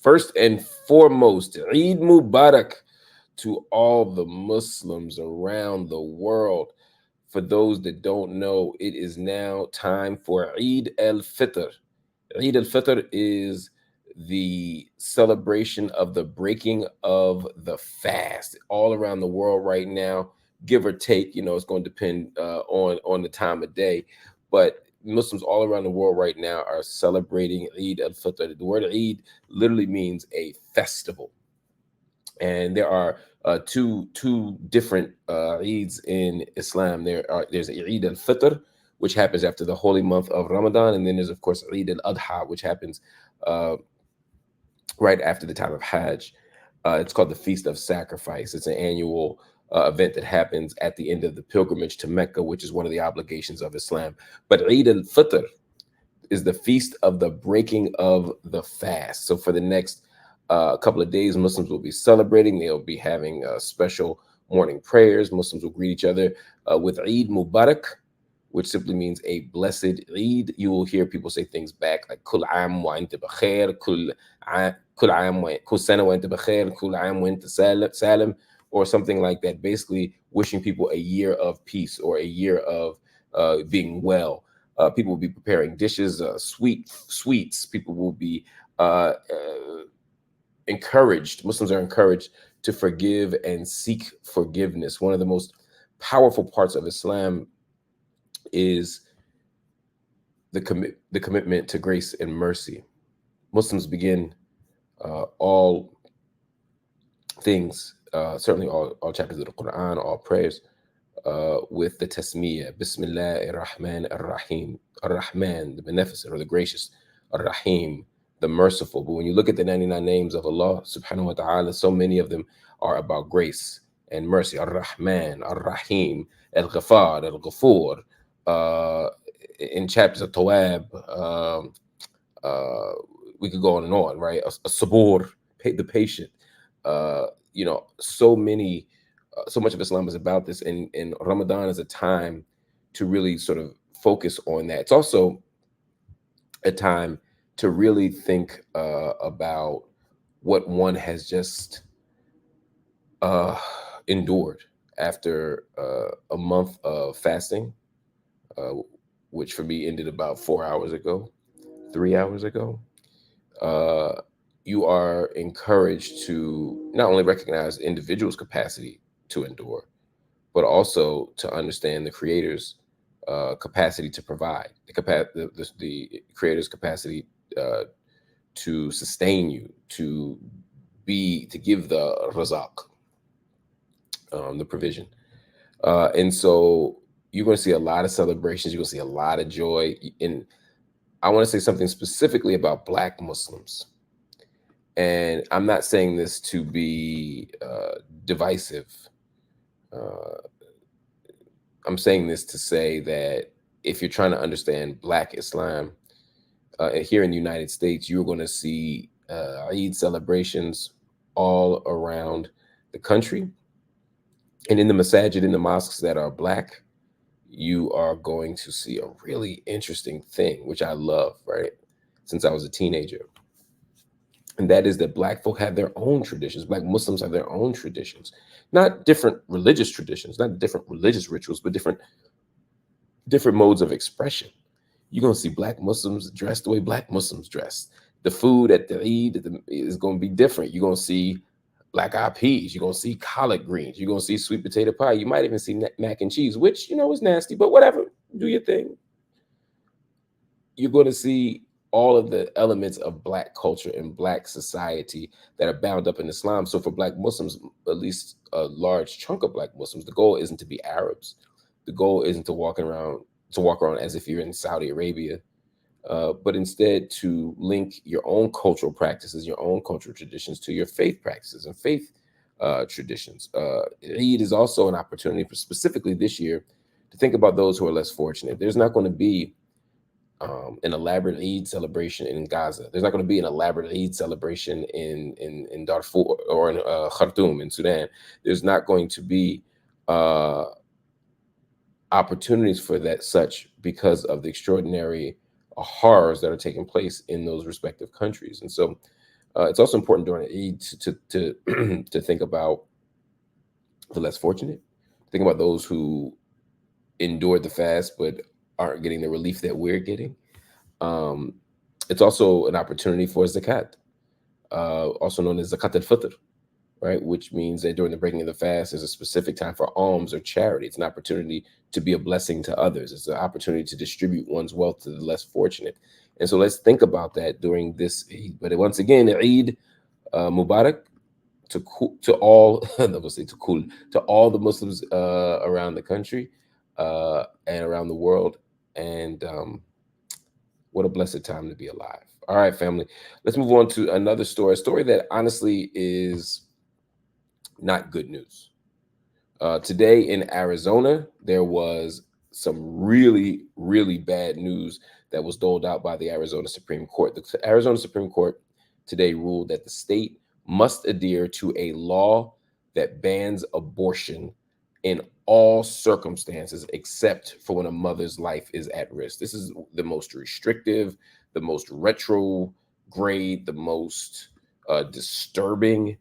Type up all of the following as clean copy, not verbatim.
First and foremost, Eid Mubarak to all the Muslims around the world. For those that don't know, it is now time for Eid al-Fitr. Eid al-Fitr is the celebration of the breaking of the fast all around the world right now, give or take. It's going to depend on the time of day, but Muslims all around the world right now are celebrating Eid al-Fitr. The word Eid literally means a festival, and there are two different Eids in Islam. There's Eid al-Fitr, which happens after the holy month of Ramadan, and then there's of course Eid al-Adha, which happens uh, right after the time of Hajj. It's called the Feast of Sacrifice. It's an annual event that happens at the end of the pilgrimage to Mecca, which is one of the obligations of Islam. But Eid al-Fitr is the feast of the breaking of the fast. So for the next couple of days, Muslims will be celebrating. They'll be having special morning prayers. Muslims will greet each other with Eid Mubarak, which simply means a blessed Eid. You will hear people say things back like Kul Am wa Anta Bakhair, Kul Sana wa Anta Bakhair, Kul Am wa Anta Salim, or something like that, basically wishing people a year of peace or a year of being well. People will be preparing dishes, sweets. People will be encouraged. Muslims are encouraged to forgive and seek forgiveness. One of the most powerful parts of Islam is the commitment to grace and mercy. Muslims begin all things, certainly all chapters of the Quran, all prayers, with the tasmiyah, Bismillah ar-Rahman ar-Rahim. Ar-Rahman, the beneficent or the gracious, ar-Rahim, the merciful. But when you look at the 99 names of Allah subhanahu wa ta'ala, so many of them are about grace and mercy. Ar-Rahman, ar-Rahim, al-Ghafar, al-Ghafur. In chapters of Tawab, we could go on and on, right? Sabur, the patient. So much of Islam is about this, and Ramadan is a time to really sort of focus on that. It's also a time to really think about what one has just endured after a month of fasting, which for me ended about 4 hours ago, 3 hours ago. You are encouraged to not only recognize individuals' capacity to endure, but also to understand the Creator's capacity to provide, the Creator's capacity to sustain you, to give the razaq, the provision. And so you're going to see a lot of celebrations. You're going to see a lot of joy. And I want to say something specifically about Black Muslims. And I'm not saying this to be divisive. I'm saying this to say that if you're trying to understand Black Islam here in the United States, you're going to see Eid celebrations all around the country. And in the masajid, in the mosques that are Black, you are going to see a really interesting thing, which I love, right? Since I was a teenager. And that is that Black folk have their own traditions. Black Muslims have their own traditions, not different religious traditions, not different religious rituals, but different modes of expression. You're going to see Black Muslims dressed the way Black Muslims dress. The food at the Eid is going to be different. You're going to see black-eyed peas. You're going to see collard greens. You're going to see sweet potato pie. You might even see mac and cheese, which, is nasty, but whatever. Do your thing. You're going to see all of the elements of Black culture and Black society that are bound up in Islam. So for Black Muslims, at least a large chunk of Black Muslims, the goal isn't to be Arabs. The goal isn't to walk around as if you're in Saudi Arabia, but instead to link your own cultural practices, your own cultural traditions to your faith practices and faith traditions. Eid is also an opportunity for, specifically this year, to think about those who are less fortunate. There's not going to be an elaborate Eid celebration in Gaza. There's not going to be an elaborate Eid celebration in Darfur or in Khartoum in Sudan. There's not going to be opportunities for that such because of the extraordinary horrors that are taking place in those respective countries. And so It's also important during Eid to think about the less fortunate. Think about those who endured the fast but aren't getting the relief that we're getting. Um, it's also an opportunity for zakat, also known as zakat al-fitr, right? Which means that during the breaking of the fast, there's a specific time for alms or charity. It's an opportunity to be a blessing to others. It's an opportunity to distribute one's wealth to the less fortunate. And so let's think about that during this Eid. But once again, Eid Mubarak to all, I will say to all the Muslims around the country and around the world. And what a blessed time to be alive. All right, family. Let's move on to another story. A story that honestly is not good news. Today in Arizona, there was some really, really bad news that was doled out by the Arizona Supreme Court. The Arizona Supreme Court today ruled that the state must adhere to a law that bans abortion in all circumstances except for when a mother's life is at risk. This is the most restrictive, the most retrograde, the most disturbing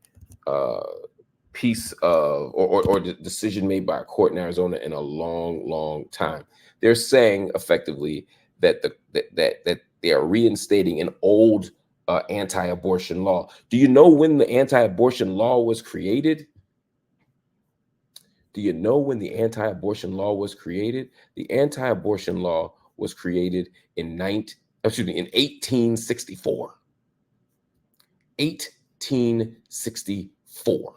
piece of or decision made by a court in Arizona in a long, long time. They're saying effectively that that they are reinstating an old anti-abortion law. Do you know when the anti-abortion law was created? Do you know when the anti-abortion law was created? The anti-abortion law was created in 1864. 1864.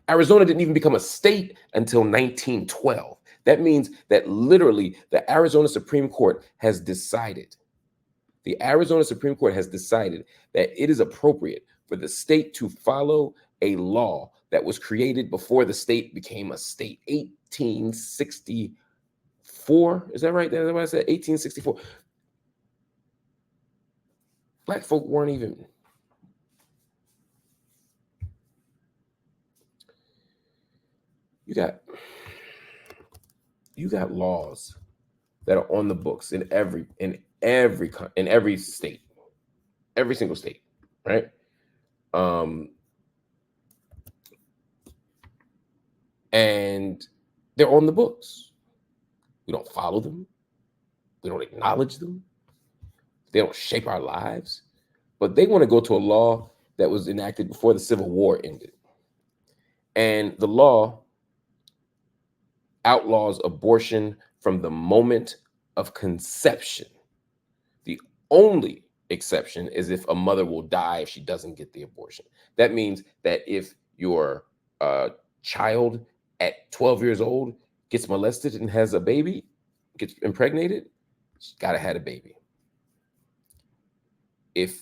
Arizona didn't even become a state until 1912. That means that literally the Arizona Supreme Court has decided, that it is appropriate for the state to follow a law that was created before the state became a state. 1864. Is that right? That's what I said. 1864. Black folk weren't even. You got laws that are on the books in every state, every single state, right? And they're on the books. We don't follow them. We don't acknowledge them. They don't shape our lives. But they want to go to a law that was enacted before the Civil War ended. And the law outlaws abortion from the moment of conception. The only exception is if a mother will die if she doesn't get the abortion. That means that if your child at 12 years old gets molested and has a baby, gets impregnated, she's got to have a baby. If,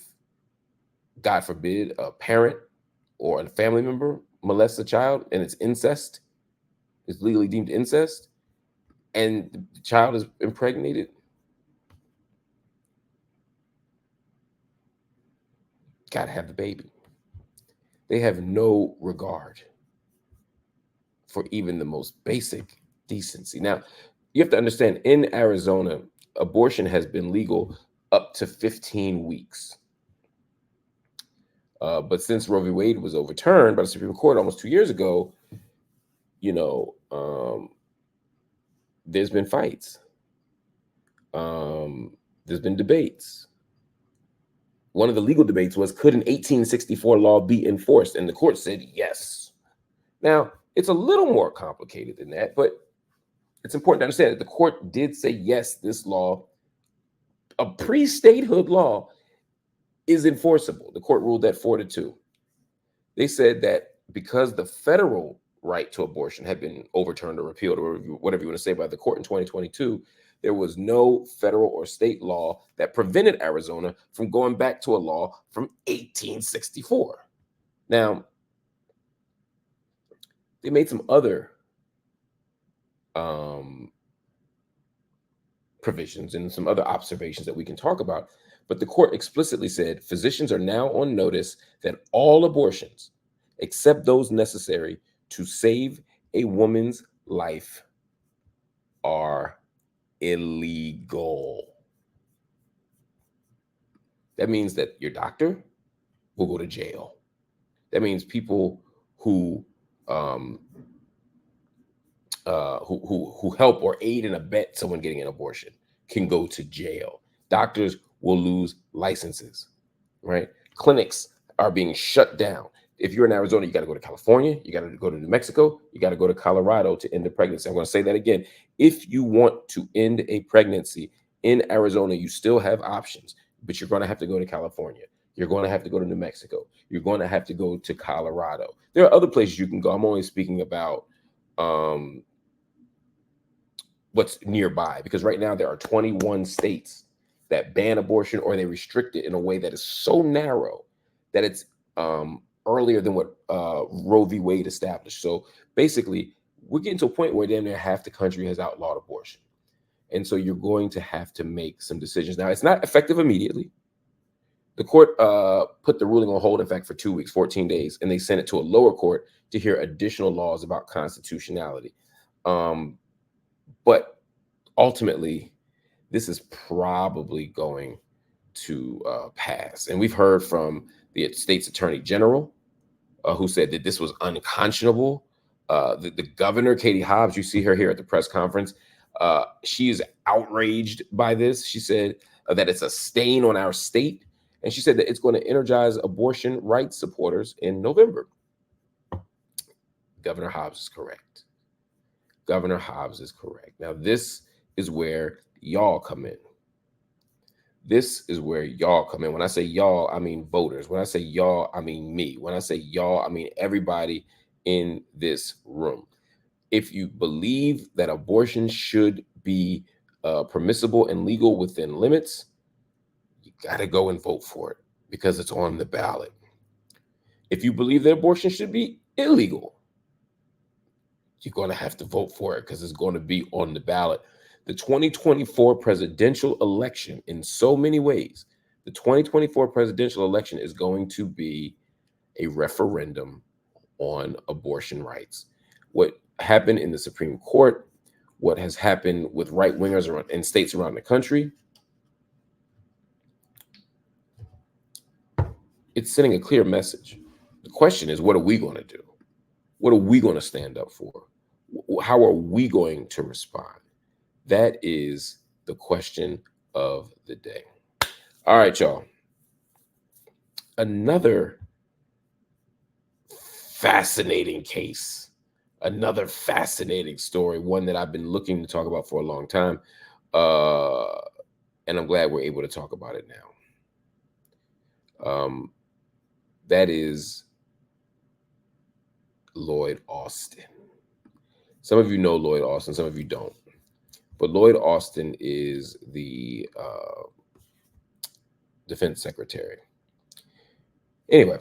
God forbid, a parent or a family member molests a child and it's incest, it's legally deemed incest, and the child is impregnated, got to have the baby. They have no regard for even the most basic decency. Now, you have to understand, in Arizona, abortion has been legal up to 15 weeks. But since Roe v. Wade was overturned by the Supreme Court almost 2 years ago, there's been fights. There's been debates. One of the legal debates was, could an 1864 law be enforced? And the court said yes. Now, it's a little more complicated than that, but it's important to understand that the court did say, yes, this law, a pre-statehood law, is enforceable. The court ruled that 4-2. They said that because the federal right to abortion had been overturned or repealed or whatever you want to say by the court in 2022, there was no federal or state law that prevented Arizona from going back to a law from 1864. Now, they made some other provisions and some other observations that we can talk about. But the court explicitly said physicians are now on notice that all abortions, except those necessary to save a woman's life, are illegal. That means that your doctor, will go to jail. That means people who who help or aid and abet someone getting an abortion can go to jail. Doctors will lose licenses, right? Clinics are being shut down. If you're in Arizona, you got to go to California, you got to go to New Mexico, you got to go to Colorado to end a pregnancy. I'm going to say that again. If you want to end a pregnancy in Arizona, you still have options, but you're going to have to go to California. You're going to have to go to New Mexico. You're going to have to go to Colorado. There are other places you can go. I'm only speaking about what's nearby, because right now there are 21 states that ban abortion, or they restrict it in a way that is so narrow that it's earlier than what Roe v. Wade established. So basically, we're getting to a point where damn near half the country has outlawed abortion. And so you're going to have to make some decisions. Now, it's not effective immediately. The court put the ruling on hold, in fact, for 2 weeks, 14 days, and they sent it to a lower court to hear additional laws about constitutionality. But ultimately, this is probably going to pass. And we've heard from the state's attorney general, who said that this was unconscionable. The governor, Katie Hobbs, you see her here at the press conference. She is outraged by this. She said that it's a stain on our state. And she said that it's going to energize abortion rights supporters in November. Governor Hobbs is correct. Governor Hobbs is correct. Now, this is where y'all come in. This is where y'all come in. When I say y'all, I mean voters. When I say y'all, I mean me. When I say y'all, I mean everybody in this room. If you believe that abortion should be permissible and legal within limits, you got to go and vote for it because it's on the ballot. If you believe that abortion should be illegal, you're going to have to vote for it because it's going to be on the ballot. The 2024 presidential election, in so many ways, the 2024 presidential election is going to be a referendum on abortion rights. What happened in the Supreme Court, what has happened with right-wingers in states around the country, it's sending a clear message. The question is, what are we going to do? What are we going to stand up for? How are we going to respond? That is the question of the day. All right, y'all. Another fascinating case, another fascinating story, one that I've been looking to talk about for a long time. And I'm glad we're able to talk about it now. That is Lloyd Austin. Some of you know Lloyd Austin, some of you don't. But Lloyd Austin is the defense secretary. Anyway,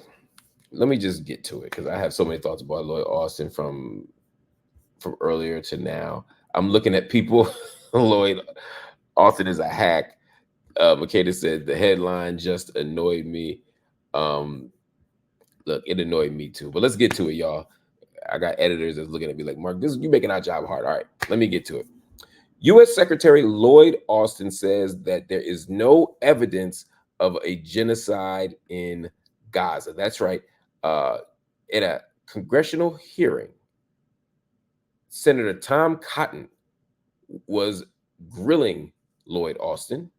let me just get to it because I have so many thoughts about Lloyd Austin from earlier to now. I'm looking at people. Lloyd Austin is a hack. Makeda said the headline just annoyed me. Look, it annoyed me too. But let's get to it, y'all. I got editors that's looking at me like, Mark, you're making our job hard. All right, let me get to it. U.S. Secretary Lloyd Austin says that there is no evidence of a genocide in Gaza. That's right. At a congressional hearing, Senator Tom Cotton was grilling Lloyd Austin,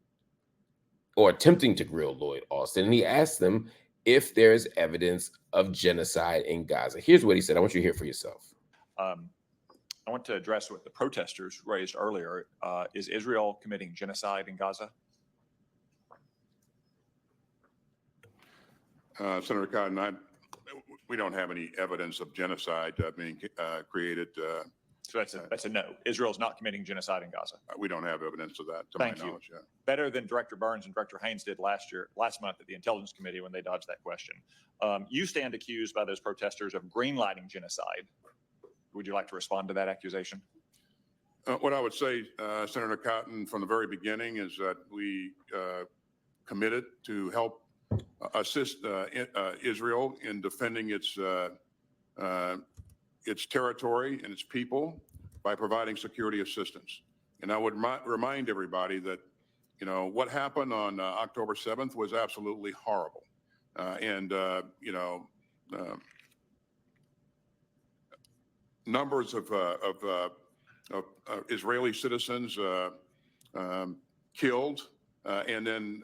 or attempting to grill Lloyd Austin, and he asked them if there's evidence of genocide in Gaza. Here's what he said. I want you to hear for yourself. I want to address what the protesters raised earlier. Is Israel committing genocide in Gaza? Senator Cotton, we don't have any evidence of genocide being created. So that's a no. Israel's not committing genocide in Gaza. We don't have evidence of that, to Thank my you. knowledge. Yeah. Better than Director Burns and Director Haynes did last month at the Intelligence Committee when they dodged that question. You stand accused by those protesters of greenlighting genocide. Would you like to respond to that accusation? What I would say, Senator Cotton, from the very beginning is that we committed to help assist Israel in defending its territory and its people by providing security assistance. And I would remind everybody that, what happened on October 7th was absolutely horrible. and numbers of Israeli citizens killed, and then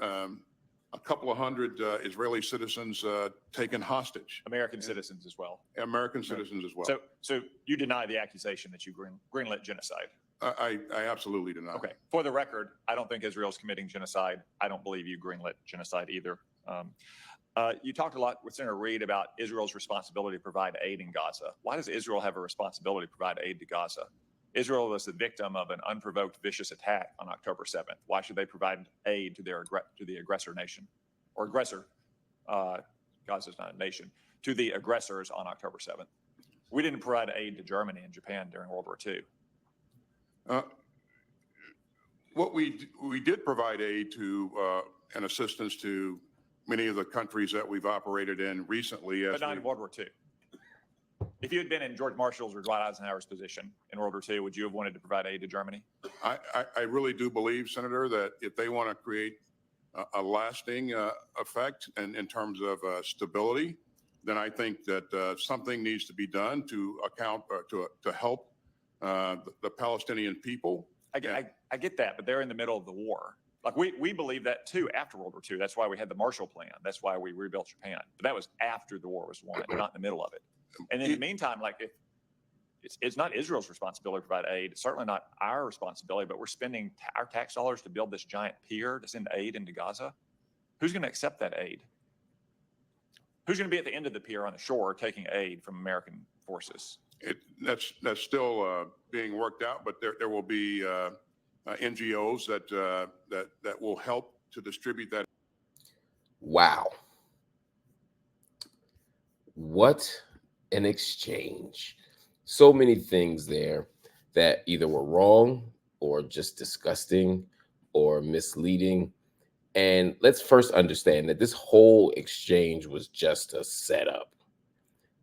a couple of hundred Israeli citizens taken hostage. American citizens as well. American citizens as well. So you deny the accusation that you greenlit genocide? I absolutely deny. Okay. For the record, I don't think Israel's committing genocide. I don't believe you greenlit genocide either. You talked a lot with Senator Reid about Israel's responsibility to provide aid in Gaza. Why does Israel have a responsibility to provide aid to Gaza? Israel was the victim of an unprovoked, vicious attack on October 7th. Why should they provide aid to the aggressor nation or aggressor? Gaza's not a nation. To the aggressors on October 7th. We didn't provide aid to Germany and Japan during World War II. What we did provide aid to and assistance to many of the countries that we've operated in recently. But not in World War II. If you had been in George Marshall's or Dwight Eisenhower's position in World War II, would you have wanted to provide aid to Germany? I really do believe, Senator, that if they want to create a lasting effect and in terms of stability, then I think that something needs to be done to account to help the Palestinian people. I get that, but they're in the middle of the war. Like we believe that too after World War II. That's why we had the Marshall Plan. That's why we rebuilt Japan. But that was after the war was won, not in the middle of it. And in the meantime, like it's not Israel's responsibility to provide aid. It's certainly not our responsibility, but we're spending our tax dollars to build this giant pier to send aid into Gaza. Who's going to accept that aid? Who's going to be at the end of the pier on the shore taking aid from American forces? That's still being worked out, but there will be NGOs that will help to distribute that. Wow. What an exchange. So many things there that either were wrong or just disgusting or misleading. And let's first understand that this whole exchange was just a setup.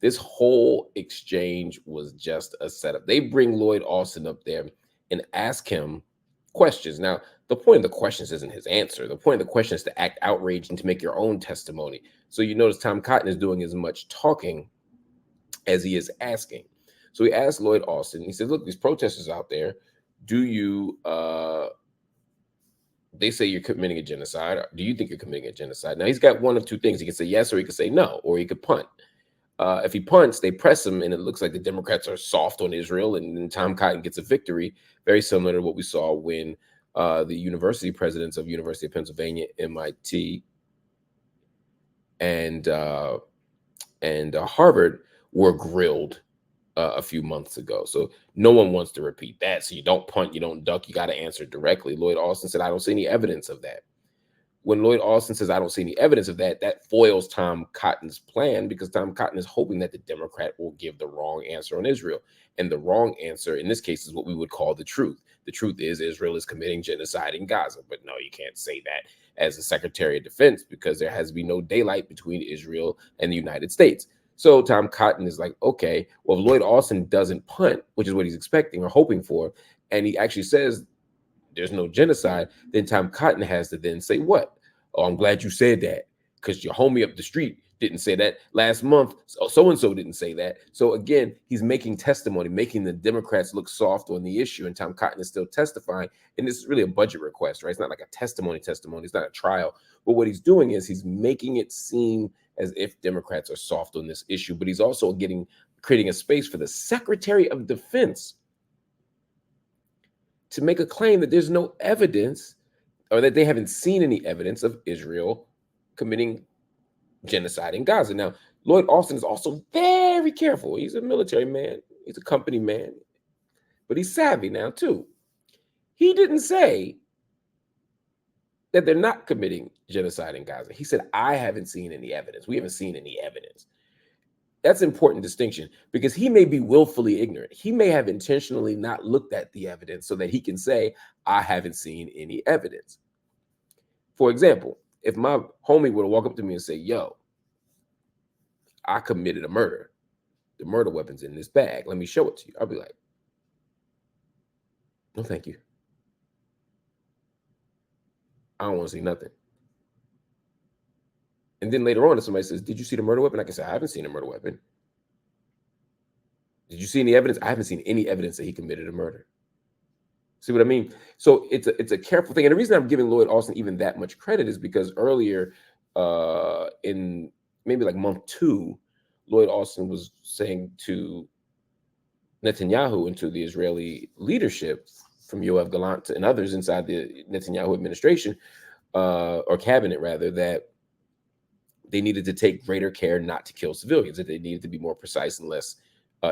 This whole exchange was just a setup. They bring Lloyd Austin up there and ask him questions. Now, the point of the questions isn't his answer. The point of the question is to act outraged and to make your own testimony. So you notice Tom Cotton is doing as much talking as he is asking. So he asked Lloyd Austin, he said, look, these protesters out there, do you, they say you're committing a genocide. Do you think you're committing a genocide? Now, he's got one of two things. He could say yes, or he could say no, or he could punt. If he punts, they press him, and it looks like the Democrats are soft on Israel, and then Tom Cotton gets a victory, very similar to what we saw when the university presidents of University of Pennsylvania, MIT, and Harvard were grilled a few months ago. So no one wants to repeat that. So you don't punt, you don't duck, you got to answer directly. Lloyd Austin said, I don't see any evidence of that. When Lloyd Austin says, I don't see any evidence of that, that foils Tom Cotton's plan, because Tom Cotton is hoping that the Democrat will give the wrong answer on Israel. And the wrong answer in this case is what we would call the truth. The truth is Israel is committing genocide in Gaza. But no, you can't say that as the Secretary of Defense, because there has to be no daylight between Israel and the United States. So Tom Cotton is like, okay, well, if Lloyd Austin doesn't punt, which is what he's expecting or hoping for, and he actually says there's no genocide, then Tom Cotton has to then say what? Oh, I'm glad you said that, because your homie up the street didn't say that last month. So-and-so didn't say that. So again, he's making testimony, making the Democrats look soft on the issue, and Tom Cotton is still testifying. And this is really a budget request, right? It's not like a testimony. It's not a trial. But what he's doing is he's making it seem as if Democrats are soft on this issue, but he's also creating a space for the Secretary of Defense to make a claim that there's no evidence, or that they haven't seen any evidence of Israel committing genocide in Gaza. Now, Lloyd Austin is also very careful. He's a military man. He's a company man, but he's savvy now too. He didn't say that they're not committing genocide in Gaza. He said, I haven't seen any evidence. We haven't seen any evidence. That's an important distinction, because he may be willfully ignorant. He may have intentionally not looked at the evidence so that he can say, I haven't seen any evidence. For example, if my homie were to walk up to me and say, yo, I committed a murder. The murder weapon's in this bag. Let me show it to you. I'll be like, no, thank you. I don't want to see nothing. And then later on, if somebody says, did you see the murder weapon? I can say, I haven't seen a murder weapon. Did you see any evidence? I haven't seen any evidence that he committed a murder. See what I mean? So it's a careful thing. And the reason I'm giving Lloyd Austin even that much credit is because earlier in maybe like month 2, Lloyd Austin was saying to Netanyahu and to the Israeli leadership, from Yoav Gallant and others inside the Netanyahu administration, or cabinet rather, that they needed to take greater care not to kill civilians, that they needed to be more precise and less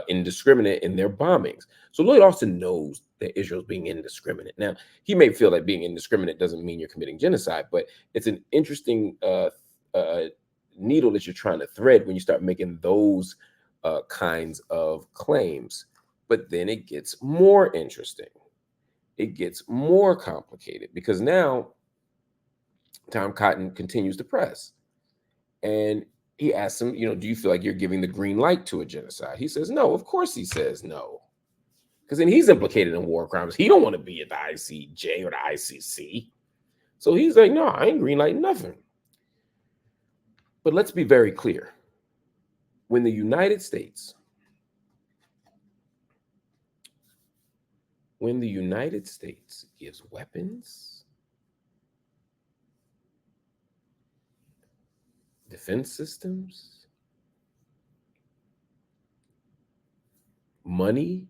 indiscriminate in their bombings. So Lloyd Austin knows that Israel's being indiscriminate. Now, he may feel that being indiscriminate doesn't mean you're committing genocide, but it's an interesting needle that you're trying to thread when you start making those kinds of claims. But then it gets more interesting. It gets more complicated because now Tom Cotton continues to press. And he asks him, do you feel like you're giving the green light to a genocide? He says, no, of course he says no. Because then he's implicated in war crimes. He don't want to be at the ICJ or the ICC. So he's like, no, I ain't green lighting nothing. But let's be very clear. When the United States gives weapons, defense systems, money,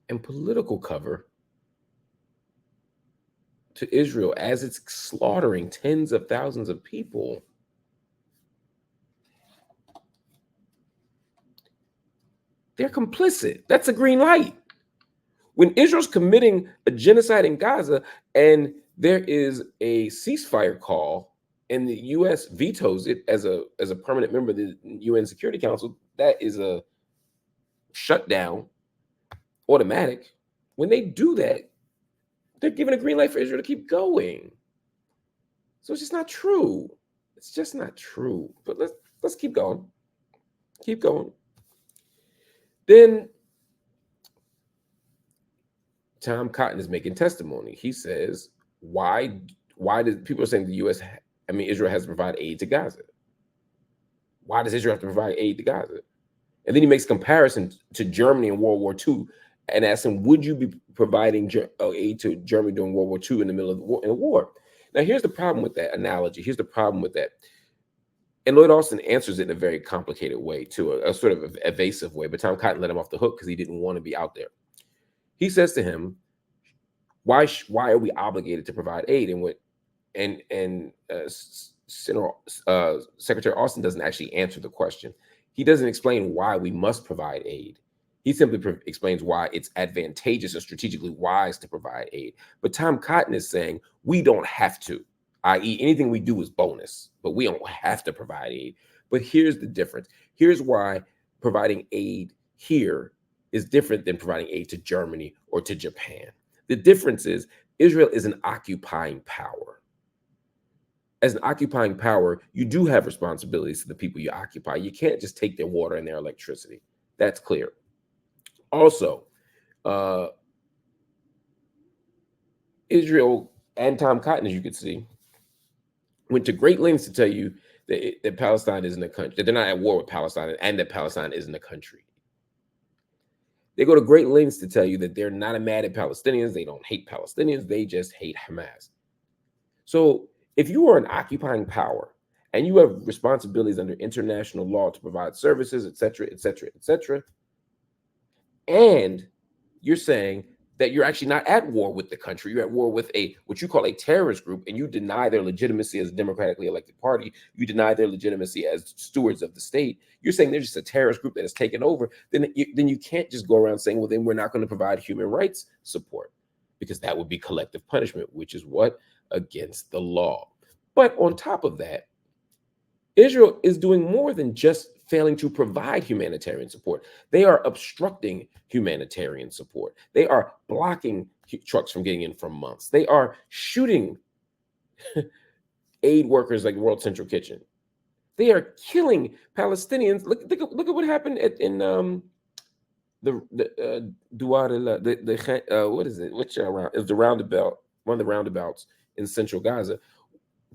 and political cover to Israel as it's slaughtering tens of thousands of people, they're complicit. That's a green light. When Israel's committing a genocide in Gaza and there is a ceasefire call and the U.S. vetoes it as a permanent member of the UN Security Council, that is a shutdown, automatic. When they do that, they're giving a green light for Israel to keep going. So it's just not true. It's just not true. But let's keep going. Keep going. Then Tom Cotton is making testimony. He says, why did people are saying the Israel has to provide aid to Gaza? Why does Israel have to provide aid to Gaza? And then he makes comparison to Germany in World War II and asks him, would you be providing aid to Germany during World War II in the middle of the war? Now, here's the problem with that analogy. Here's the problem with that. And Lloyd Austin answers it in a very complicated way, too, a sort of evasive way. But Tom Cotton let him off the hook because he didn't want to be out there. He says to him, why are we obligated to provide aid? And Secretary Austin doesn't actually answer the question. He doesn't explain why we must provide aid. He simply explains why it's advantageous or strategically wise to provide aid. But Tom Cotton is saying we don't have to, i.e. anything we do is bonus, but we don't have to provide aid. But here's the difference. Here's why providing aid here is different than providing aid to Germany or to Japan. The difference is Israel is an occupying power. As an occupying power, you do have responsibilities to the people you occupy. You can't just take their water and their electricity. That's clear. Also, Israel and Tom Cotton, as you could see, went to great lengths to tell you that Palestine isn't a country, that they're not at war with Palestine, and that Palestine isn't a country. They go to great lengths to tell you that they're not mad at Palestinians. They don't hate Palestinians. They just hate Hamas. So if you are an occupying power and you have responsibilities under international law to provide services, et cetera, et cetera, et cetera, and you're saying that you're actually not at war with the country, you're at war with what you call a terrorist group, and you deny their legitimacy as a democratically elected party, you deny their legitimacy as stewards of the state, you're saying they're just a terrorist group that has taken over, then you can't just go around saying, well, then we're not going to provide human rights support, because that would be collective punishment, which is what? Against the law. But on top of that, Israel is doing more than just failing to provide humanitarian support. They are obstructing humanitarian support. They are blocking trucks from getting in for months. They are shooting aid workers like World Central Kitchen. They are killing Palestinians. Look at what happened in what is it? Which round? It was the roundabout, one of the roundabouts in central Gaza.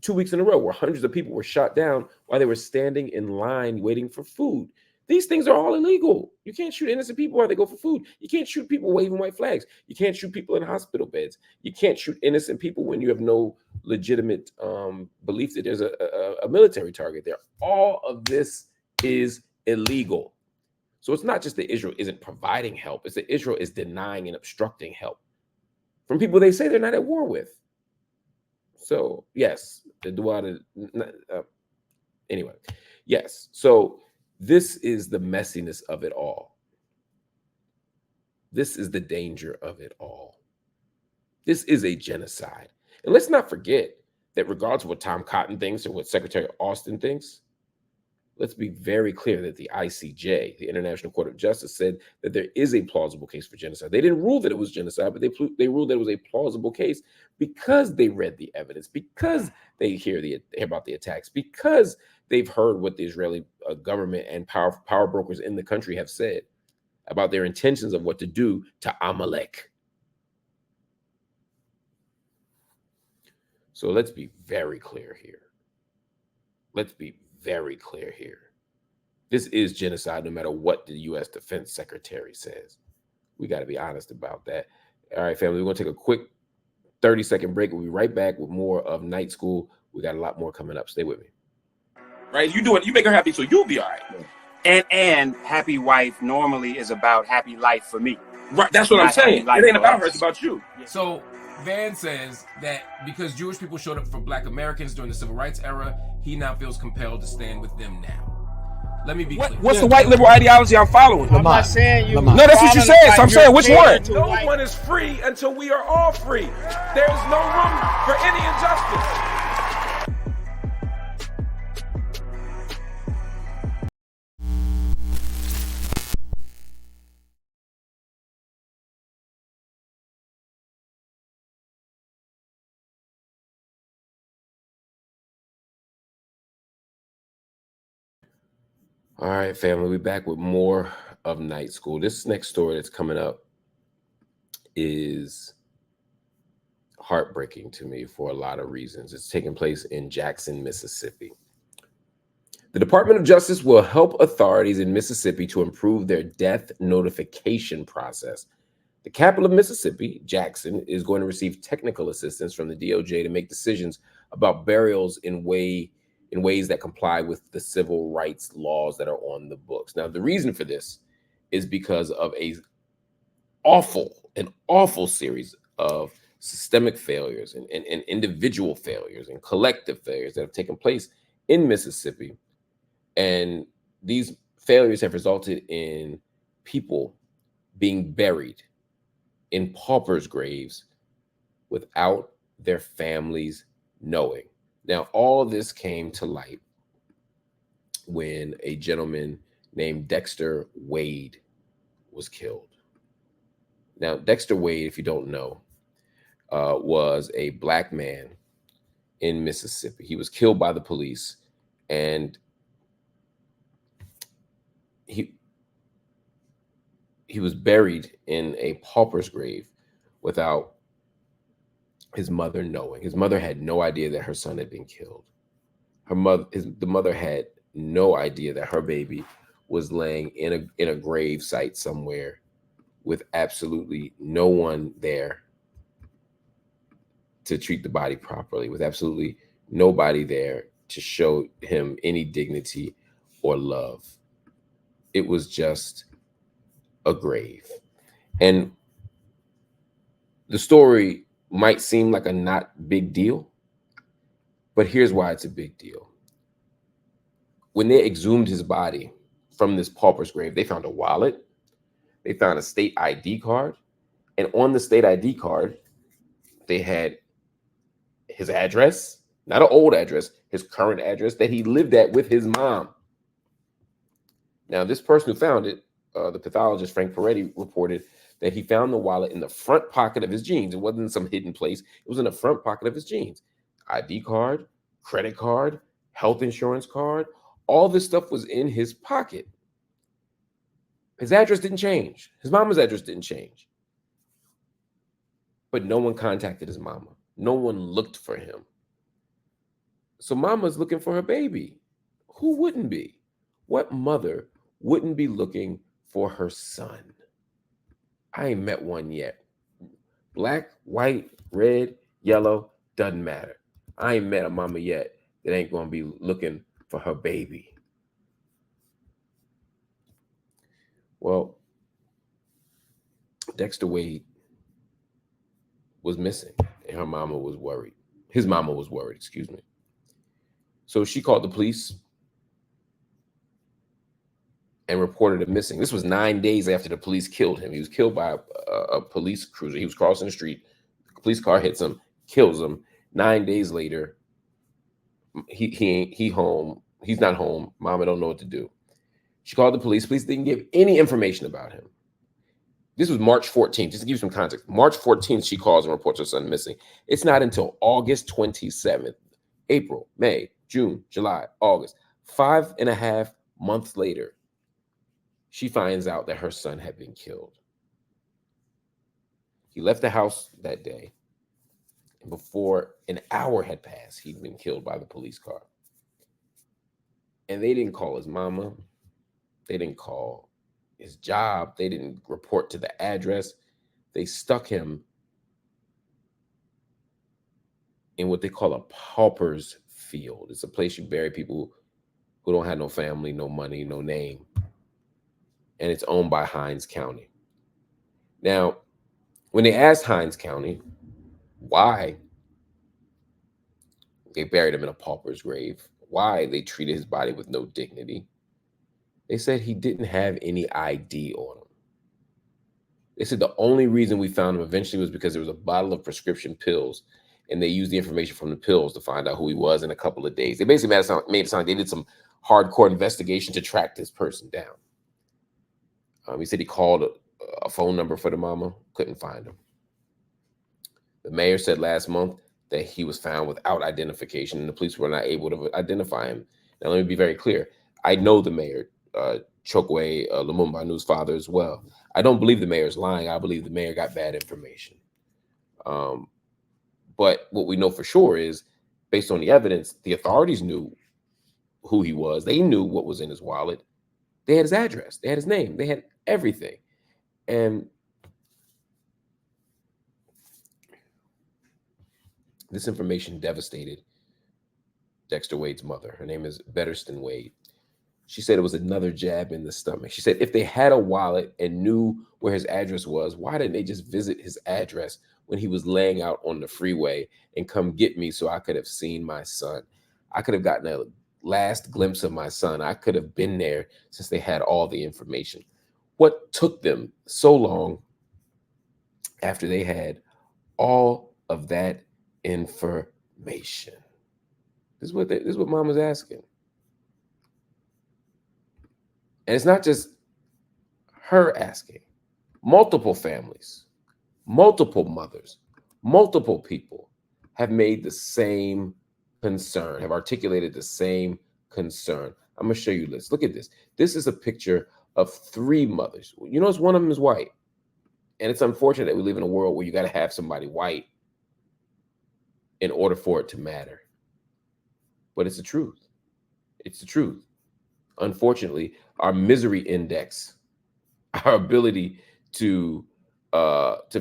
2 weeks in a row where hundreds of people were shot down while they were standing in line waiting for food. These things are all illegal. You can't shoot innocent people while they go for food. You can't shoot people waving white flags. You can't shoot people in hospital beds. You can't shoot innocent people when you have no legitimate belief that there's a military target there. All of this is illegal. So it's not just that Israel isn't providing help. It's that Israel is denying and obstructing help from people they say they're not at war with. So, yes, anyway, yes. So this is the messiness of it all. This is the danger of it all. This is a genocide. And let's not forget that regardless of what Tom Cotton thinks or what Secretary Austin thinks, let's be very clear that the ICJ, the International Court of Justice, said that there is a plausible case for genocide. They didn't rule that it was genocide, but they ruled that it was a plausible case because they read the evidence, because they hear about the attacks, because they've heard what the Israeli government and power brokers in the country have said about their intentions of what to do to Amalek. So let's be very clear here. Let's be very clear here. This is genocide no matter what the U.S. Defense Secretary says. We got to be honest about that. All right, family, we're going to take a quick 30-second break. We'll be right back with more of Night School. We got a lot more coming up. Stay with me. Right? You do it. You make her happy, so you'll be all right. And happy wife normally is about happy life for me. Right. That's what I'm saying. It ain't about her. It's about you. So Van says that because Jewish people showed up for Black Americans during the Civil Rights era, he now feels compelled to stand with them now. Let me be clear. What's the white liberal ideology I'm following? I'm not saying you. No, that's what you said. So I'm saying which one? No one is free until we are all free. There's no room for any injustice. All right, family, we're back with more of Night School. This next story that's coming up is heartbreaking to me for a lot of reasons. It's taking place in Jackson, Mississippi. The Department of Justice will help authorities in Mississippi to improve their death notification process. The capital of Mississippi, Jackson, is going to receive technical assistance from the DOJ to make decisions about burials in ways that comply with the civil rights laws that are on the books. Now, the reason for this is because of an awful series of systemic failures and individual failures and collective failures that have taken place in Mississippi. And these failures have resulted in people being buried in paupers' graves without their families knowing. Now, all this came to light when a gentleman named Dexter Wade was killed. Now, Dexter Wade, if you don't know, was a Black man in Mississippi. He was killed by the police, and he was buried in a pauper's grave without his mother knowing. His mother had no idea that her son had been killed. The mother had no idea that her baby was laying in a grave site somewhere with absolutely no one there to treat the body properly, with absolutely nobody there to show him any dignity or love. It was just a grave. And the story might seem like a not big deal, but here's why it's a big deal. When they exhumed his body from this pauper's grave, they found a wallet, they found a state ID card, and on the state ID card, they had his address, not an old address, his current address that he lived at with his mom. Now, this person who found it, the pathologist, Frank Peretti, reported that he found the wallet in the front pocket of his jeans. It wasn't in some hidden place. It was in the front pocket of his jeans. ID card, credit card, health insurance card, all this stuff was in his pocket. His address didn't change. His mama's address didn't change. But no one contacted his mama. No one looked for him. So mama's looking for her baby. Who wouldn't be? What mother wouldn't be looking for her son? I ain't met one yet. Black, white, red, yellow, doesn't matter. I ain't met a mama yet that ain't gonna be looking for her baby. Well, Dexter Wade was missing and her mama was worried. His mama was worried, excuse me. So she called the police and reported him missing. This was 9 days after the police killed him. He was killed by a police cruiser. He was crossing the street. The police car hits him, kills him. 9 days later, he home. He's not home. Mama don't know what to do. She called the police. Police didn't give any information about him. This was March 14th. Just to give you some context, March 14th, she calls and reports her son missing. It's not until August 27th, April, May, June, July, August, 5.5 months later, she finds out that her son had been killed. He left the house that day, and before an hour had passed, he'd been killed by the police car. And they didn't call his mama. They didn't call his job. They didn't report to the address. They stuck him in what they call a pauper's field. It's a place you bury people who don't have no family, no money, no name. And it's owned by Hinds County. Now, when they asked Hinds County why they buried him in a pauper's grave, why they treated his body with no dignity, they said he didn't have any ID on him. They said the only reason we found him eventually was because there was a bottle of prescription pills, and they used the information from the pills to find out who he was in a couple of days. They basically made it sound like they did some hardcore investigation to track this person down. He said he called a phone number for the mama, couldn't find him. The mayor said last month that he was found without identification, and the police were not able to identify him. Now, let me be very clear. I know the mayor, Chokwe Lumumba, Nu's father as well. I don't believe the mayor's lying. I believe the mayor got bad information. But what we know for sure is, based on the evidence, the authorities knew who he was. They knew what was in his wallet. They had his address. They had his name. They had everything. And this information devastated Dexter Wade's mother. Her name is Betterston Wade. She said it was another jab in the stomach. She said if they had a wallet and knew where his address was, why didn't they just visit his address when he was laying out on the freeway and come get me so I could have seen my son? I could have gotten a last glimpse of my son. I could have been there since they had all the information. What took them so long after they had all of that information? This is what mom was asking. And it's not just her asking. Multiple families, multiple mothers, multiple people have made the same concern, have articulated the same concern. I'm going to show you this. Look at this. This is a picture of 3 mothers. You notice one of them is white. And it's unfortunate that we live in a world where you got to have somebody white in order for it to matter. But it's the truth. It's the truth. Unfortunately, our misery index, our ability to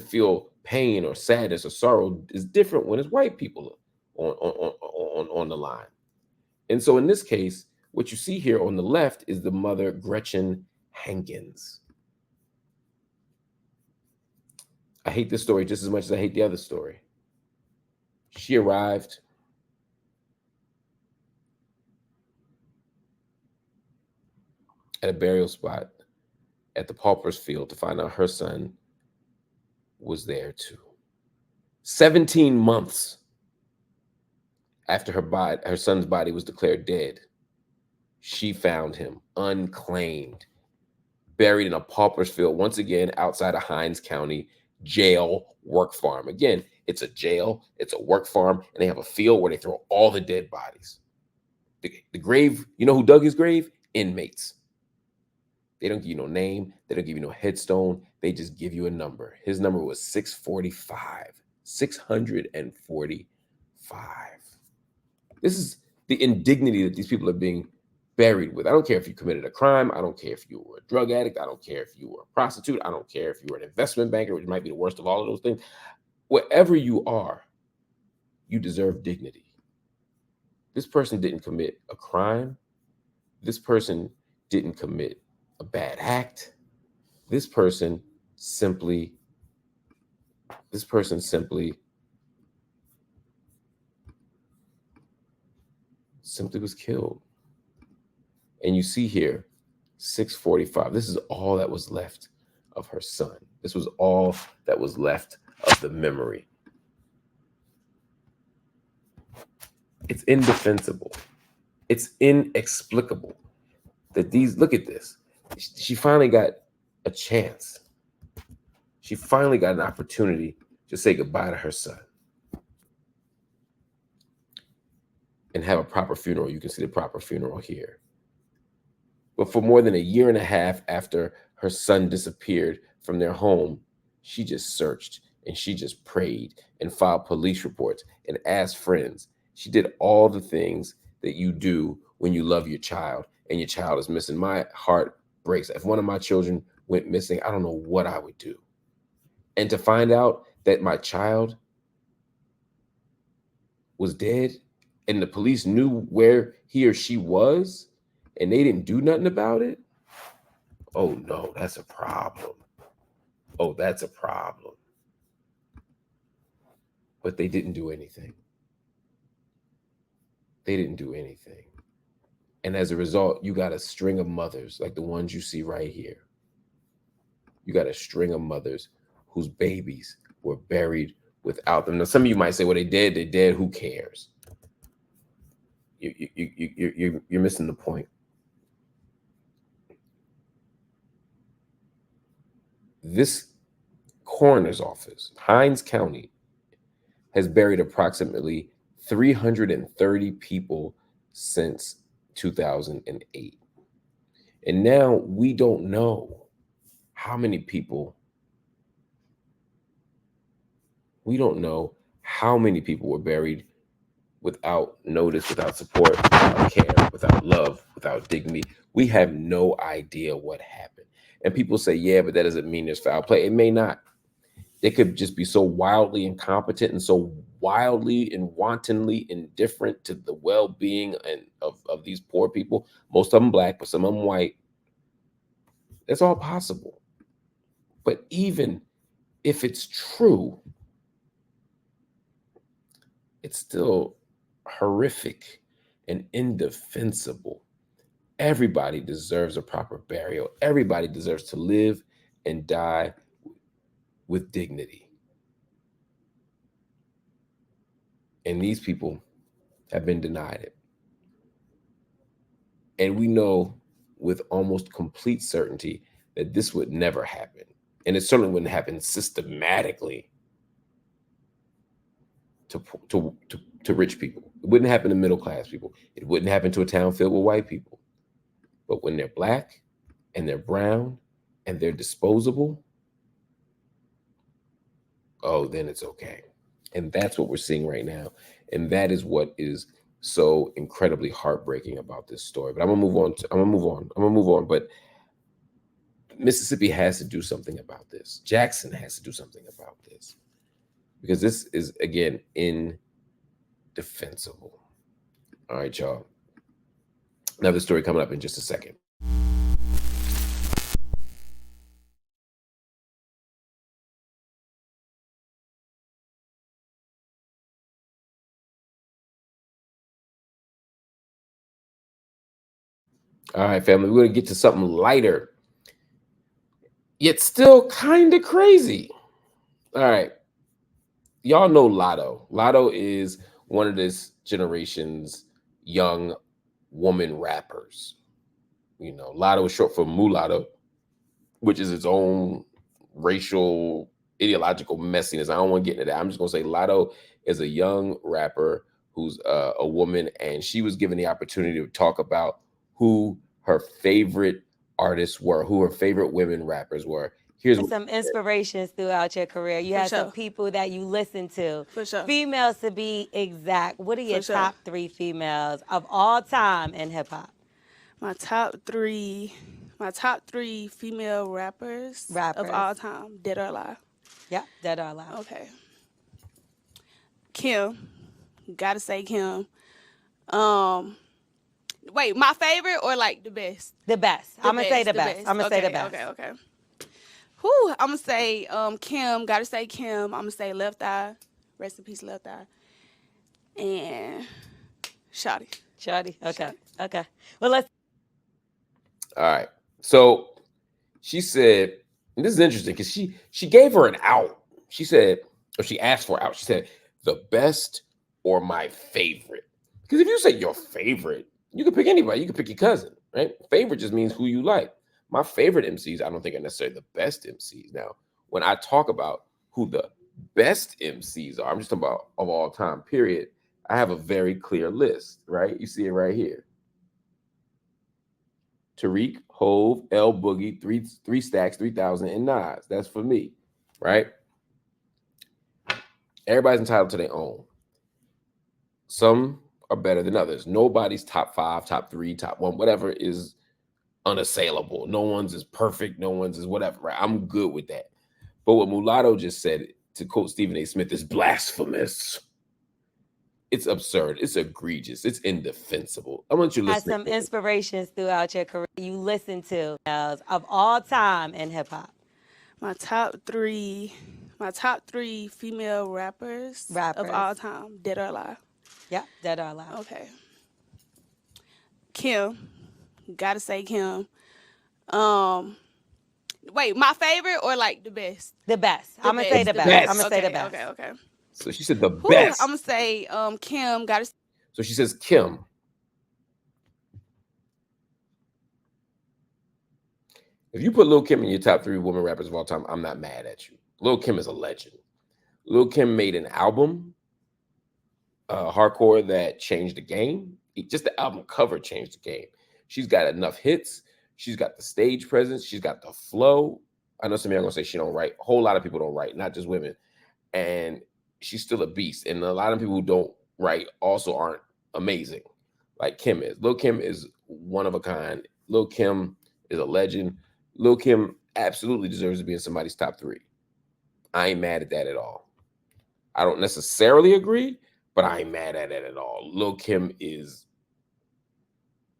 feel pain or sadness or sorrow is different when it's white people on the line. And so in this case, what you see here on the left is the mother, Gretchen Hankins. I hate this story just as much as I hate the other story. She arrived at a burial spot at the pauper's field to find out her son was there too. 17 months after her son's body was declared dead, she found him unclaimed, buried in a pauper's field, once again outside of Hinds County jail work farm. Again, it's a jail, it's a work farm, and they have a field where they throw all the dead bodies. The grave, you know who dug his grave? Inmates. They don't give you no name. They don't give you no headstone. They just give you a number. His number was 645. 645. This is the indignity that these people are being buried with. I don't care if you committed a crime. I don't care if you were a drug addict. I don't care if you were a prostitute. I don't care if you were an investment banker, which might be the worst of all of those things. Whatever you are, you deserve dignity. This person didn't commit a crime. This person didn't commit a bad act. This person simply was killed. And you see here, 6:45. This is all that was left of her son. This was all that was left of the memory. It's indefensible. It's inexplicable that look at this. She finally got a chance. She finally got an opportunity to say goodbye to her son and have a proper funeral. You can see the proper funeral here. But for more than a year and a half after her son disappeared from their home, she just searched and she just prayed and filed police reports and asked friends. She did all the things that you do when you love your child and your child is missing. My heart breaks. If one of my children went missing, I don't know what I would do. And to find out that my child was dead and the police knew where he or she was and they didn't do nothing about it, oh no, that's a problem. Oh, that's a problem. But they didn't do anything. They didn't do anything. And as a result, you got a string of mothers like the ones you see right here. You got a string of mothers whose babies were buried without them. Now, some of you might say, well, they're dead, who cares? You're missing the point. This coroner's office, Hinds County, has buried approximately 330 people since 2008. And now we don't know how many people, were buried without notice, without support, without care, without love, without dignity. We have no idea what happened. And people say, yeah, but that doesn't mean there's foul play. It may not. They could just be so wildly incompetent and so wildly and wantonly indifferent to the well-being of these poor people. Most of them black, but some of them white. That's all possible. But even if it's true, it's still horrific and indefensible. Everybody deserves a proper burial. Everybody deserves to live and die with dignity. And these people have been denied it. And we know with almost complete certainty that this would never happen. And it certainly wouldn't happen systematically to rich people. It wouldn't happen to middle-class people. It wouldn't happen to a town filled with white people. But when they're black and they're brown and they're disposable, oh, then it's okay. And that's what we're seeing right now. And that is what is so incredibly heartbreaking about this story. But I'm gonna move on. But Mississippi has to do something about this. Jackson has to do something about this. Because this is, again, indefensible. All right, y'all. Another story coming up in just a second. All right, family, we're going to get to something lighter, yet still kind of crazy. All right. Y'all know Latto. Latto is one of this generation's young woman rappers. You know, Latto is short for mulatto, which is its own racial, ideological messiness. I don't want to get into that. I'm just going to say Latto is a young rapper who's a woman, and she was given the opportunity to talk about who her favorite artists were, who her favorite women rappers were here's some inspirations throughout your career. You had some sure. people that you listen to. For sure. Females to be exact. What are your For sure. top 3 females of all time in hip hop? My top three female rappers of all time, dead or alive. Yep, dead or alive. Okay. Kim, gotta say Kim. Wait, my favorite or like the best? The best. I'm gonna say the best. I'm gonna say the best. Okay. Whew, I'm gonna say Kim. Gotta say Kim. I'm gonna say Left Eye. Rest in peace, Left Eye. And Shawty. Okay. Okay. Well, let's. all right. So she said, and this is interesting because she gave her an out. She said, or she asked for out. She said, the best or my favorite. Because if you say your favorite, you can pick anybody. You can pick your cousin, right? Favorite just means who you like. My favorite MCs, I don't think are necessarily the best MCs. Now, when I talk about who the best MCs are, I'm just talking about of all time, period. I have a very clear list, right? You see it right here. Tariq, Hove, L Boogie, three Stacks, 3000, and Nas. That's for me, right? Everybody's entitled to their own. Some are better than others. Nobody's top 5, top 3, top 1, whatever is unassailable. No one's is perfect. No one's is whatever, right? I'm good with that. But what Mulatto just said, to quote Stephen A. Smith, is blasphemous. It's absurd. It's egregious. It's indefensible. I want you to listen. Had some inspirations throughout your career you listen to of all time in hip hop. My top three female rappers of all time, dead or alive. Yep, dead or alive. Okay. Kim, gotta say Kim. Wait, my favorite or like the best? The best. I'm gonna say the best. I'm gonna say the best. Okay. So she said the best. I'm gonna say Kim. So she says Kim. If you put Lil' Kim in your top 3 women rappers of all time, I'm not mad at you. Lil' Kim is a legend. Lil' Kim made an album, hardcore, that changed the game. Just the album cover changed the game. She's got enough hits. She's got the stage presence. She's got the flow. I know some of y'all are gonna say she don't write. A whole lot of people don't write, not just women. And she's still a beast. And a lot of people who don't write also aren't amazing, like Kim is. Lil' Kim is one of a kind. Lil' Kim is a legend. Lil' Kim absolutely deserves to be in somebody's top 3. I ain't mad at that at all. I don't necessarily agree, but I ain't mad at it at all. Lil' Kim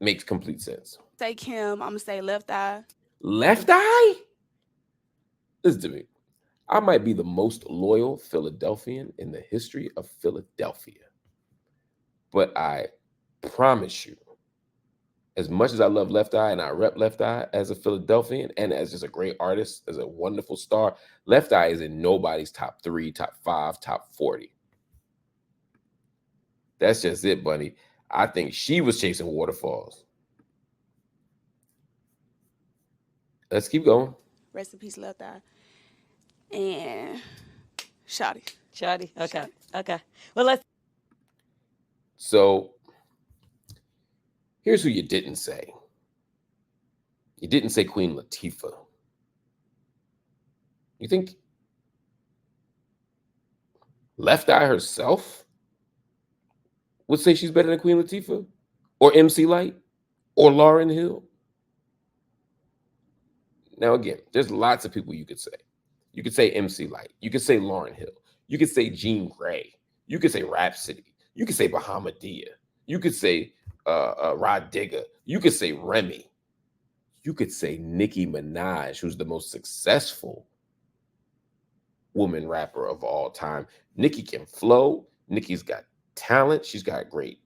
makes complete sense. Say Kim. I'm gonna say Left Eye. Left Eye? Listen to me. I might be the most loyal Philadelphian in the history of Philadelphia. But I promise you, as much as I love Left Eye and I rep Left Eye as a Philadelphian and as just a great artist, as a wonderful star, Left Eye is in nobody's top 3, top 5, top 40. That's just it, Bunny. I think she was chasing waterfalls. Let's keep going. Rest in peace, Left Eye. And Shawty. Okay. Well, let's. So here's who you didn't say. You didn't say Queen Latifah. You think Left Eye herself would say she's better than Queen Latifah? Or MC Lyte? Or Lauryn Hill? Now, again, there's lots of people you could say. You could say MC Lyte. You could say Lauryn Hill. You could say Jean Grey. You could say Rhapsody. You could say Bahamadia. You could say Rod Digger. You could say Remy. You could say Nicki Minaj, who's the most successful woman rapper of all time. Nicki can flow. Nicki's got talent. She's got a great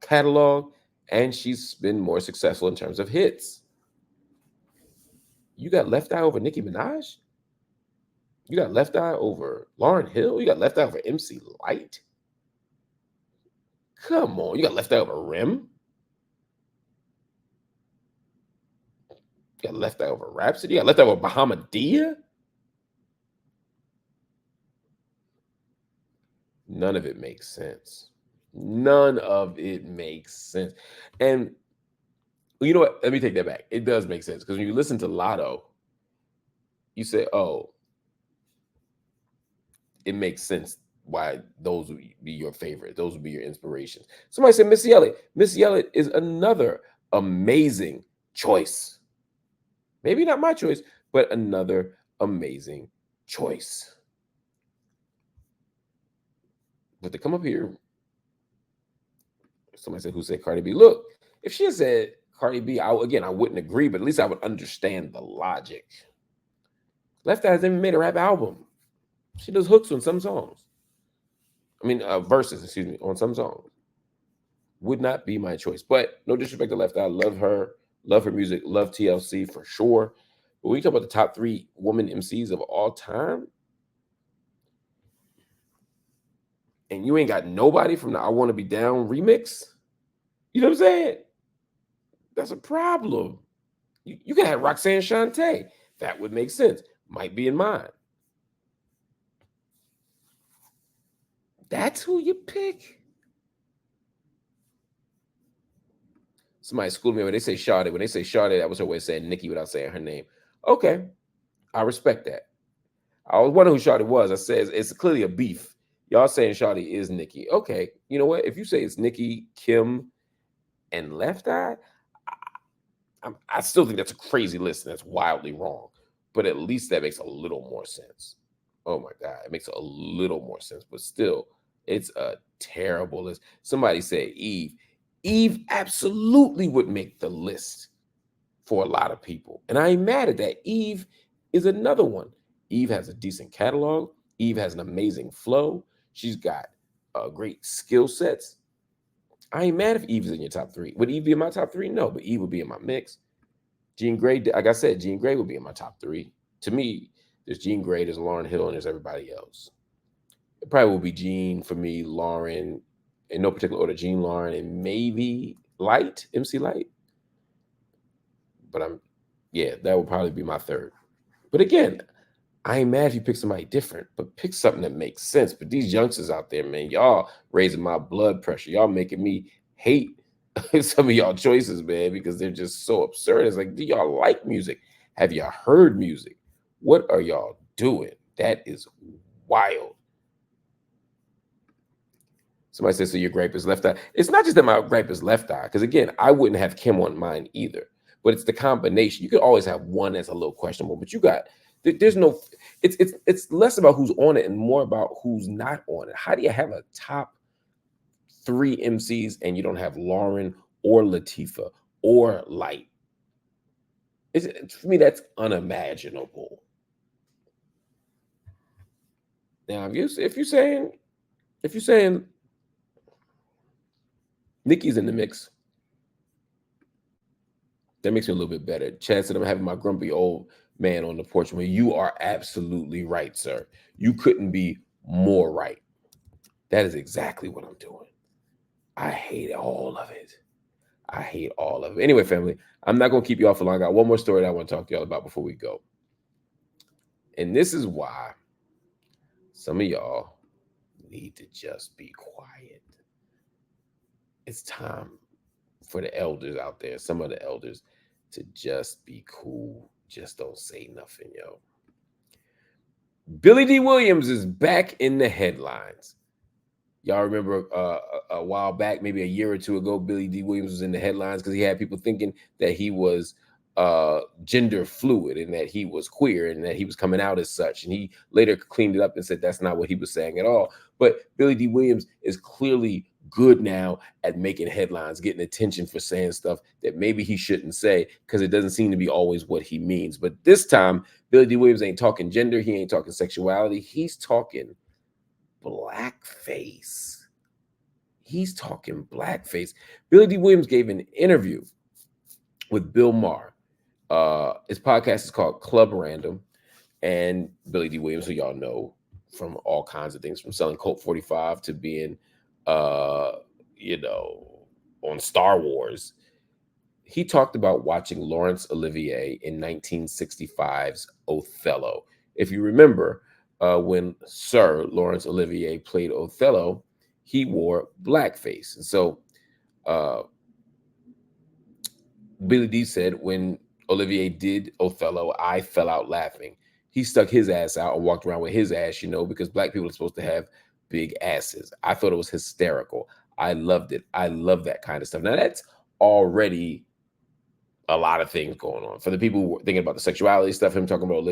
catalog. And she's been more successful in terms of hits. You got Left Eye over Nicki Minaj? You got Left Eye over Lauryn Hill? You got Left Eye over MC Lyte? Come on. You got Left Eye over Rem? You got Left Eye over Rhapsody? You got Left Eye over Bahamadia? None of it makes sense. None of it makes sense. And you know what? Let me take that back. It does make sense because when you listen to Latto, you say, oh, it makes sense why those would be your favorite. Those would be your inspirations. Somebody said Missy Elliott. Missy Elliott is another amazing choice. Maybe not my choice, but another amazing choice. But to come up here, somebody said, who said Cardi B? Look, if she had said Cardi B, I wouldn't agree, but at least I would understand the logic. Left Eye has even made a rap album. She does hooks on some songs. I mean, verses, excuse me, on some songs. Would not be my choice. But no disrespect to Left Eye. Love her music, love TLC for sure. But when you talk about the top 3 women MCs of all time, and you ain't got nobody from the I Want to Be Down remix, you know what I'm saying? That's a problem. You can have Roxanne Shante. That would make sense. Might be in mine. That's who you pick. Somebody schooled me when they say Sade. When they say Sade, that was her way of saying Nikki without saying her name. Okay, I respect that. I was wondering who Sade was. I said it's clearly a beef. Y'all saying Sade is Nikki. Okay, you know what? If you say it's Nikki, Kim, and Left Eye, I still think that's a crazy list and that's wildly wrong. But at least that makes a little more sense. Oh my God, it makes a little more sense. But still, it's a terrible list. Somebody said Eve. Eve absolutely would make the list for a lot of people. And I ain't mad at that. Eve is another one. Eve has a decent catalog. Eve has an amazing flow. She's got great skill sets. I ain't mad if Eve is in your top 3. Would Eve be in my top 3? No, but Eve would be in my mix. Jean Grey, like I said, Jean Grey would be in my top 3. To me, there's Jean Grey, there's Lauryn Hill, and there's everybody else. It probably will be Jean for me, Lauryn, in no particular order, Jean, Lauryn, and maybe Light, MC Light. But that would probably be my 3rd. But again, I ain't mad if you pick somebody different, but pick something that makes sense. But these youngsters out there, man, y'all raising my blood pressure. Y'all making me hate some of y'all choices, man, because they're just so absurd. It's like, do y'all like music? Have y'all heard music? What are y'all doing? That is wild. Somebody says, so your gripe is Left Eye. It's not just that my gripe is Left Eye, because again, I wouldn't have Kim on mine either. But it's the combination. You could always have one that's a little questionable, but there's no, it's less about who's on it and more about who's not on it. How do you have a top 3 MCs and you don't have Lauryn or Latifah or Light? For me, that's unimaginable. Now, if you're saying Nikki's in the mix, that makes me a little bit better. Chad said I'm having my grumpy old man on the porch. Well, you are absolutely right, sir. You couldn't be more right. That is exactly what I'm doing. I hate all of it. I hate all of it. Anyway, family, I'm not going to keep you all for long. I got one more story that I want to talk to y'all about before we go. And this is why some of y'all need to just be quiet. It's time for the elders out there, some of the elders, to just be cool. Just don't say nothing, yo. Billy D. Williams is back in the headlines. Y'all remember a while back, maybe a year or two ago, Billy D. Williams was in the headlines because he had people thinking that he was gender fluid and that he was queer and that he was coming out as such. And he later cleaned it up and said that's not what he was saying at all. But Billy D. Williams is clearly good now at making headlines, getting attention for saying stuff that maybe he shouldn't say because it doesn't seem to be always what he means. But this time, Billy D. Williams ain't talking gender. He ain't talking sexuality. He's talking blackface. He's talking blackface. Billy D. Williams gave an interview with Bill Maher. His podcast is called Club Random. And Billy D. Williams, who y'all know from all kinds of things, from selling Colt 45 to being, on Star Wars. He talked about watching Laurence Olivier in 1965's Othello. If you remember, when Sir Laurence Olivier played Othello, he wore blackface. And so Billy D said, when Olivier did Othello, I fell out laughing. he stuck his ass out and walked around with his ass, because black people are supposed to have big asses. I thought it was hysterical. I loved it. I love that kind of stuff. Now, that's already a lot of things going on. For the people who were thinking about the sexuality stuff, him talking about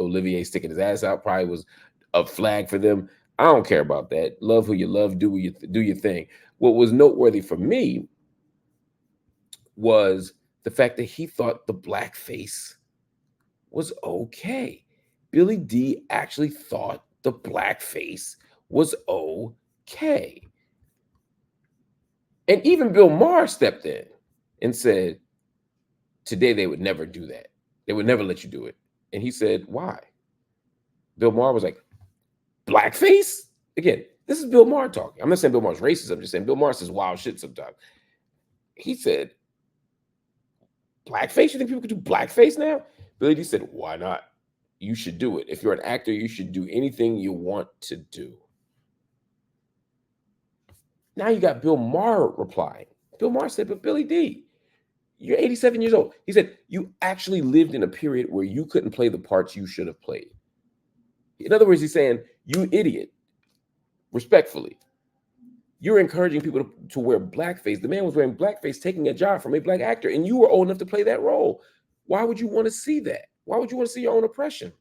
Olivier sticking his ass out probably was a flag for them. I don't care about that. Love who you love. Do your thing. What was noteworthy for me was the fact that he thought the blackface was okay. Billy D actually thought the blackface was okay. And even Bill Maher stepped in and said, today they would never do that. They would never let you do it. And he said, why? Bill Maher was like, blackface? Again, this is Bill Maher talking. I'm not saying Bill Maher's racist. I'm just saying Bill Maher says wild shit sometimes. He said, blackface? You think people could do blackface now? Billy D said, why not? You should do it. If you're an actor, you should do anything you want to do. Now you got Bill Maher replying. Bill Maher said, but Billy D, you're 87 years old. He said, you actually lived in a period where you couldn't play the parts you should have played. In other words, he's saying, you idiot, respectfully. You're encouraging people to wear blackface. The man was wearing blackface, taking a job from a black actor, and you were old enough to play that role. Why would you want to see that? Why would you want to see your own oppression?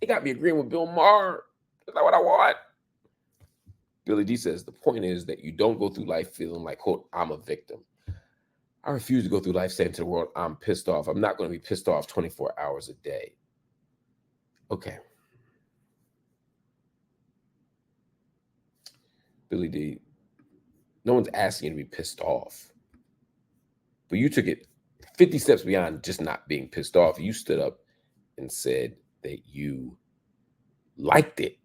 They got me agreeing with Bill Maher. That's not what I want. Billy D says, the point is that you don't go through life feeling like, quote, I'm a victim. I refuse to go through life saying to the world, I'm pissed off. I'm not going to be pissed off 24 hours a day. Okay. Billy D, no one's asking you to be pissed off. But you took it 50 steps beyond just not being pissed off. You stood up and said that you liked it,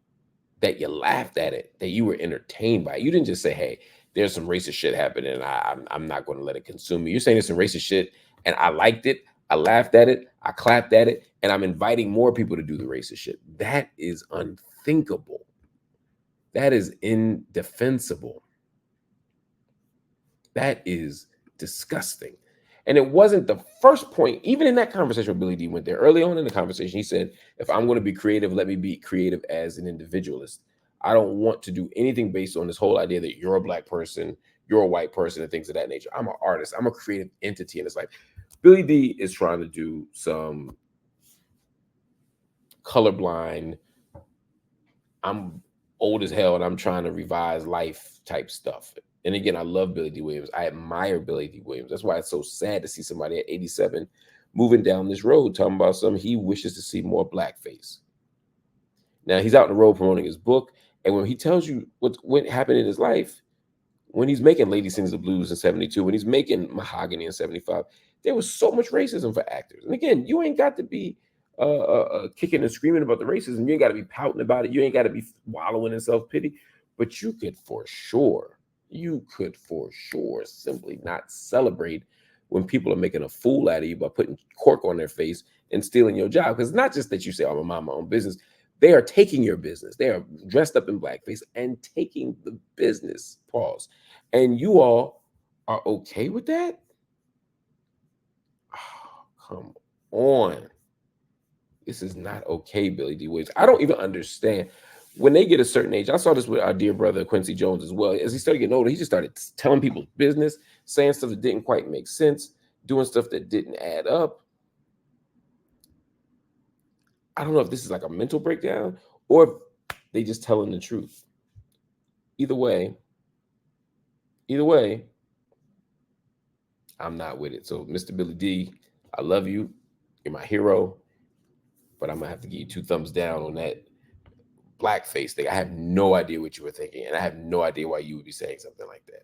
that you laughed at it, that you were entertained by it. You didn't just say, hey, there's some racist shit happening and I'm not going to let it consume me. You're saying there's some racist shit and I liked it, I laughed at it, I clapped at it, and I'm inviting more people to do the racist shit. That is unthinkable. That is indefensible. That is disgusting. And it wasn't the first point, even in that conversation with Billy D went there. Early on in the conversation, he said, if I'm going to be creative, let me be creative as an individualist. I don't want to do anything based on this whole idea that you're a black person, you're a white person, and things of that nature. I'm an artist. I'm a creative entity in this life. Billy D is trying to do some colorblind, I'm old as hell and I'm trying to revise life type stuff. And again, I love Billy D. Williams. I admire Billy D. Williams. That's why it's so sad to see somebody at 87 moving down this road talking about something he wishes to see more blackface. Now, he's out on the road promoting his book. And when he tells you what happened in his life, when he's making Lady Sings the Blues in 72, when he's making Mahogany in 75, there was so much racism for actors. And again, you ain't got to be kicking and screaming about the racism. You ain't got to be pouting about it. You ain't got to be wallowing in self-pity. But you could for sure simply not celebrate when people are making a fool out of you by putting cork on their face and stealing your job. Because it's not just that you say, I'm a mind my own business. They are taking your business. They are dressed up in blackface and taking the business. Pause. And you all are okay with that? Oh, come on. This is not okay, Billy D. Williams. I don't even understand. When they get a certain age, I saw this with our dear brother Quincy Jones as well. As he started getting older, he just started telling people business, saying stuff that didn't quite make sense, doing stuff that didn't add up. I don't know if this is like a mental breakdown or if they just telling the truth. Either way, I'm not with it. So, Mr. Billy D, I love you. You're my hero. But I'm going to have to give you 2 thumbs down on that blackface thing. I have no idea what you were thinking, and I have no idea why you would be saying something like that.